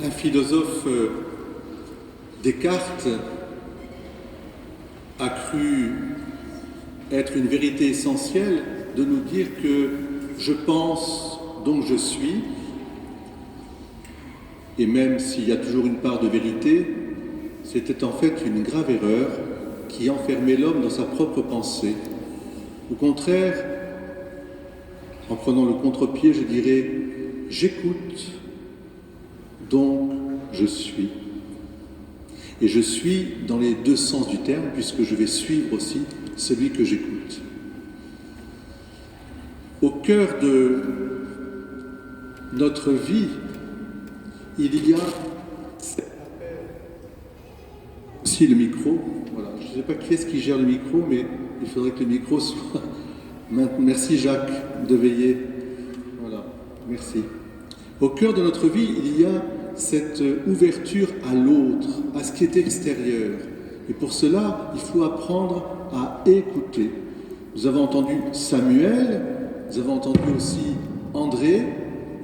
Un philosophe, Descartes, a cru être une vérité essentielle de nous dire que je pense, donc je suis, et même s'il y a toujours une part de vérité, c'était en fait une grave erreur qui enfermait l'homme dans sa propre pensée. Au contraire, en prenant le contre-pied, je dirais « j'écoute, donc je suis ». Et je suis dans les deux sens du terme, puisque je vais suivre aussi celui que j'écoute. Au cœur de notre vie, il y a aussi le micro. Voilà. Je ne sais pas qui est-ce qui gère le micro, mais il faudrait que le micro soit... Merci Jacques de veiller. Voilà, merci. Au cœur de notre vie, il y a cette ouverture à l'autre, à ce qui est extérieur. Et pour cela, il faut apprendre à écouter. Nous avons entendu Samuel, nous avons entendu aussi André,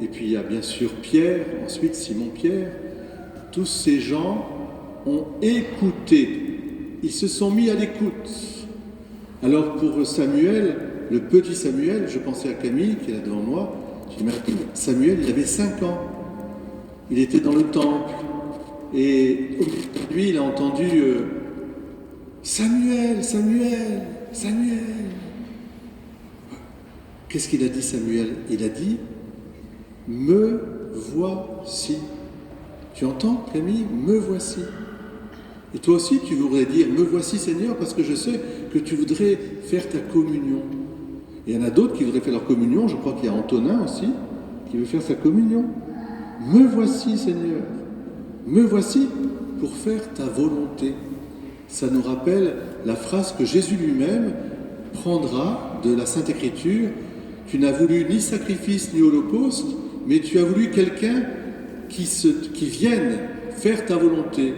et puis il y a bien sûr Pierre, ensuite Simon-Pierre. Tous ces gens ont écouté. Ils se sont mis à l'écoute. Alors pour Samuel, le petit Samuel, je pensais à Camille qui est là devant moi, j'imagine Samuel, il avait 5 ans. Il était dans le temple et lui, il a entendu Samuel, Samuel, Samuel. Qu'est-ce qu'il a dit Samuel? Il a dit me voici. Tu entends Camille? Me voici. Et toi aussi, tu voudrais dire me voici Seigneur parce que je sais que tu voudrais faire ta communion. Et il y en a d'autres qui voudraient faire leur communion. Je crois qu'il y a Antonin aussi qui veut faire sa communion. Me voici, Seigneur. Me voici pour faire ta volonté. Ça nous rappelle la phrase que Jésus lui-même prendra de la Sainte Écriture. Tu n'as voulu ni sacrifice ni holocauste, mais tu as voulu quelqu'un qui vienne faire ta volonté.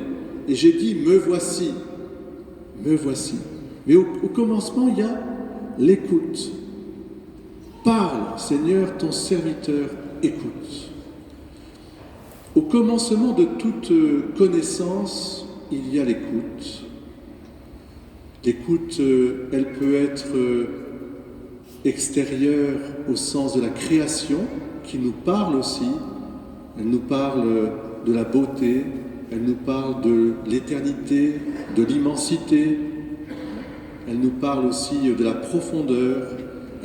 Et j'ai dit, me voici. Me voici. Mais au commencement, il y a l'écoute. Parle, Seigneur, ton serviteur écoute. Au commencement de toute connaissance, il y a l'écoute. L'écoute, elle peut être extérieure au sens de la création, qui nous parle aussi. Elle nous parle de la beauté, elle nous parle de l'éternité, de l'immensité. Elle nous parle aussi de la profondeur,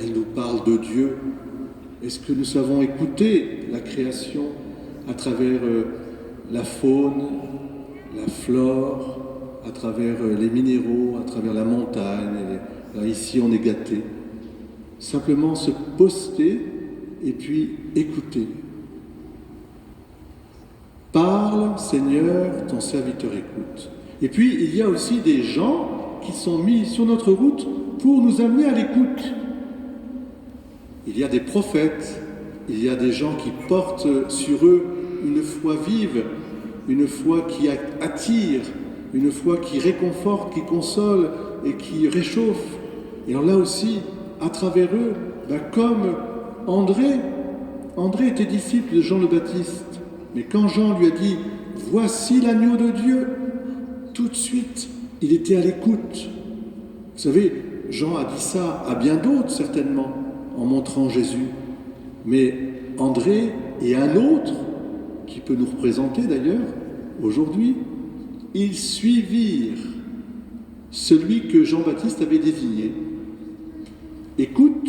elle nous parle de Dieu. Est-ce que nous savons écouter la création à travers la faune, la flore, à travers les minéraux, à travers la montagne? Là, ici, on est gâté. Simplement se poster et puis écouter. Parle, Seigneur, ton serviteur écoute. Et puis, il y a aussi des gens qui sont mis sur notre route pour nous amener à l'écoute. Il y a des prophètes, il y a des gens qui portent sur eux une foi vive, une foi qui attire, une foi qui réconforte, qui console et qui réchauffe. Et alors là aussi, à travers eux, comme André était disciple de Jean le Baptiste. Mais quand Jean lui a dit « Voici l'agneau de Dieu », tout de suite, il était à l'écoute. Vous savez, Jean a dit ça à bien d'autres, certainement, en montrant Jésus. Mais André et un autre, qui peut nous représenter d'ailleurs, aujourd'hui, ils suivirent celui que Jean-Baptiste avait désigné. Écoute,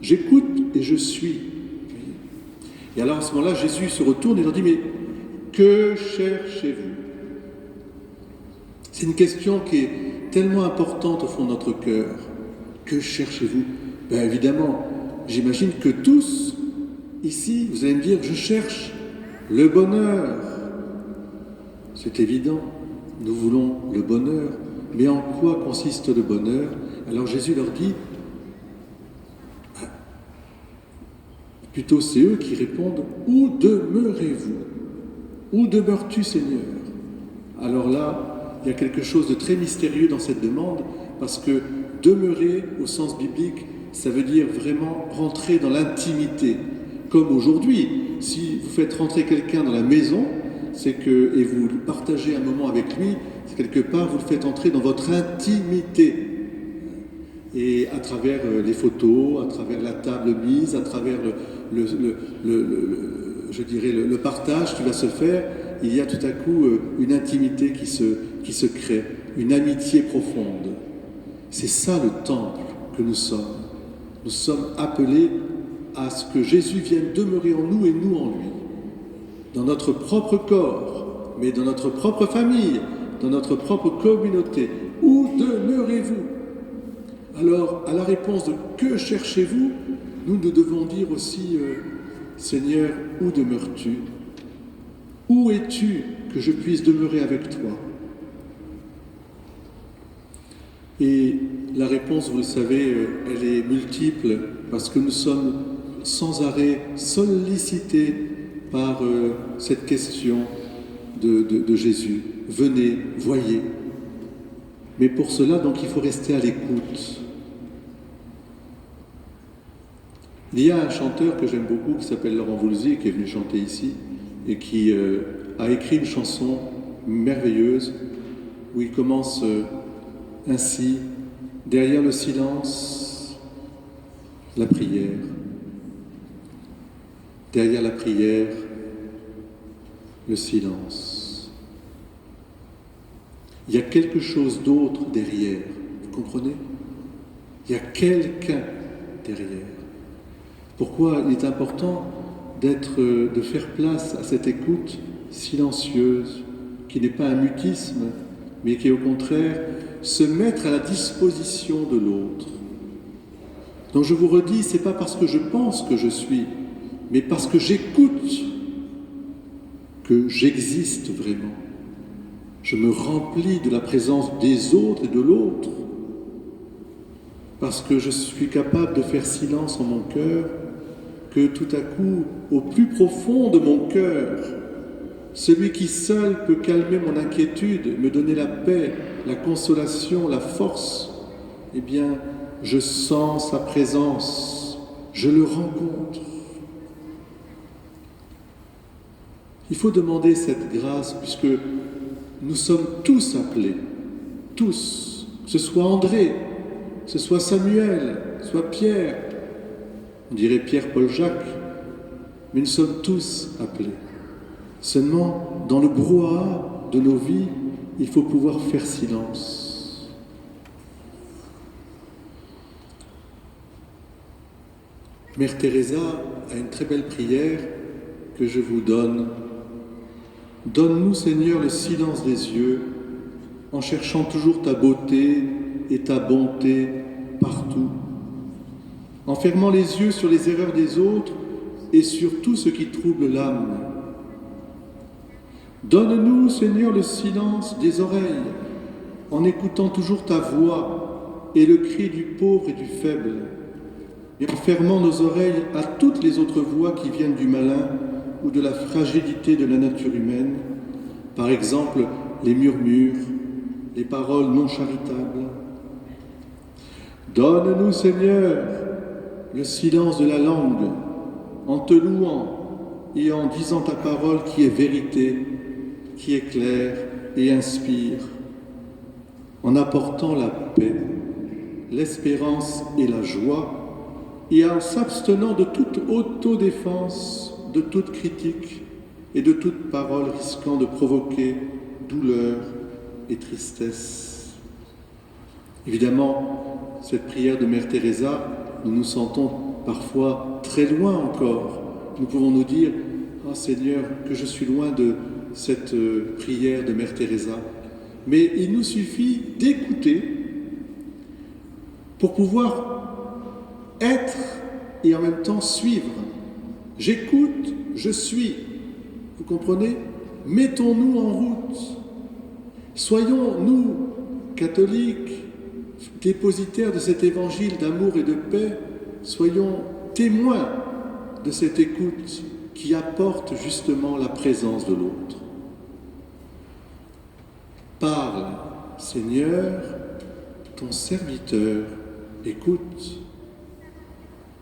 j'écoute et je suis. Et alors à ce moment-là, Jésus se retourne et leur dit, mais que cherchez-vous? C'est une question qui est tellement importante au fond de notre cœur. Que cherchez-vous? Bien évidemment, j'imagine que tous, ici, vous allez me dire, je cherche le bonheur. C'est évident, nous voulons le bonheur. Mais en quoi consiste le bonheur? Alors Jésus leur dit, plutôt c'est eux qui répondent, où demeurez-vous? Où demeures-tu, Seigneur? Alors là, il y a quelque chose de très mystérieux dans cette demande, parce que demeurer, au sens biblique, ça veut dire vraiment rentrer dans l'intimité. Comme aujourd'hui, si vous faites rentrer quelqu'un dans la maison, c'est que, et vous partagez un moment avec lui, c'est quelque part, vous le faites entrer dans votre intimité. Et à travers les photos, à travers la table mise, à travers je dirais le partage qui va se faire, il y a tout à coup une intimité qui se crée, une amitié profonde. C'est ça le temple que nous sommes. Nous sommes appelés à ce que Jésus vienne demeurer en nous et nous en lui. Dans notre propre corps, mais dans notre propre famille, dans notre propre communauté. Où demeurez-vous ? Alors, à la réponse de « Que cherchez-vous » nous devons dire aussi « Seigneur, où demeures-tu ? Où es-tu que je puisse demeurer avec toi ?» Et la réponse, vous le savez, elle est multiple parce que nous sommes sans arrêt sollicités par cette question de Jésus. Venez, voyez. Mais pour cela, donc, il faut rester à l'écoute. Il y a un chanteur que j'aime beaucoup qui s'appelle Laurent Voulzy, qui est venu chanter ici et qui a écrit une chanson merveilleuse où il commence ainsi: derrière le silence, la prière. Derrière la prière, le silence. Il y a quelque chose d'autre derrière, vous comprenez ? Il y a quelqu'un derrière. Pourquoi il est important de faire place à cette écoute silencieuse, qui n'est pas un mutisme, mais qui est au contraire se mettre à la disposition de l'autre. Donc je vous redis, c'est pas parce que je pense que je suis, mais parce que j'écoute que j'existe vraiment. Je me remplis de la présence des autres et de l'autre, parce que je suis capable de faire silence en mon cœur, que tout à coup, au plus profond de mon cœur, celui qui seul peut calmer mon inquiétude, me donner la paix, la consolation, la force, eh bien, je sens sa présence, je le rencontre. Il faut demander cette grâce, puisque nous sommes tous appelés, tous, que ce soit André, que ce soit Samuel, que ce soit Pierre, on dirait Pierre, Paul, Jacques, mais nous sommes tous appelés. Seulement, dans le brouhaha de nos vies, il faut pouvoir faire silence. Mère Teresa a une très belle prière que je vous donne. Donne-nous, Seigneur, le silence des yeux, en cherchant toujours ta beauté et ta bonté partout, en fermant les yeux sur les erreurs des autres et sur tout ce qui trouble l'âme. Donne-nous, Seigneur, le silence des oreilles, en écoutant toujours ta voix et le cri du pauvre et du faible, et en fermant nos oreilles à toutes les autres voix qui viennent du malin ou de la fragilité de la nature humaine, par exemple les murmures, les paroles non charitables. Donne-nous, Seigneur, le silence de la langue, en te louant et en disant ta parole qui est vérité, qui éclaire et inspire, en apportant la paix, l'espérance et la joie, et en s'abstenant de toute autodéfense, de toute critique et de toute parole risquant de provoquer douleur et tristesse. Évidemment, cette prière de Mère Teresa, nous nous sentons parfois très loin encore. Nous pouvons nous dire « Oh Seigneur, que je suis loin de cette prière de Mère Teresa ». Mais il nous suffit d'écouter pour pouvoir être et en même temps suivre. J'écoute, je suis. Vous comprenez ? Mettons-nous en route. Soyons, nous, catholiques, dépositaires de cet évangile d'amour et de paix, soyons témoins de cette écoute qui apporte justement la présence de l'autre. Parle, Seigneur, ton serviteur écoute,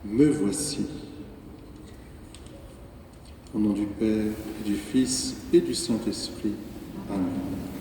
me voici. Au nom du Père, et du Fils, et du Saint-Esprit. Amen.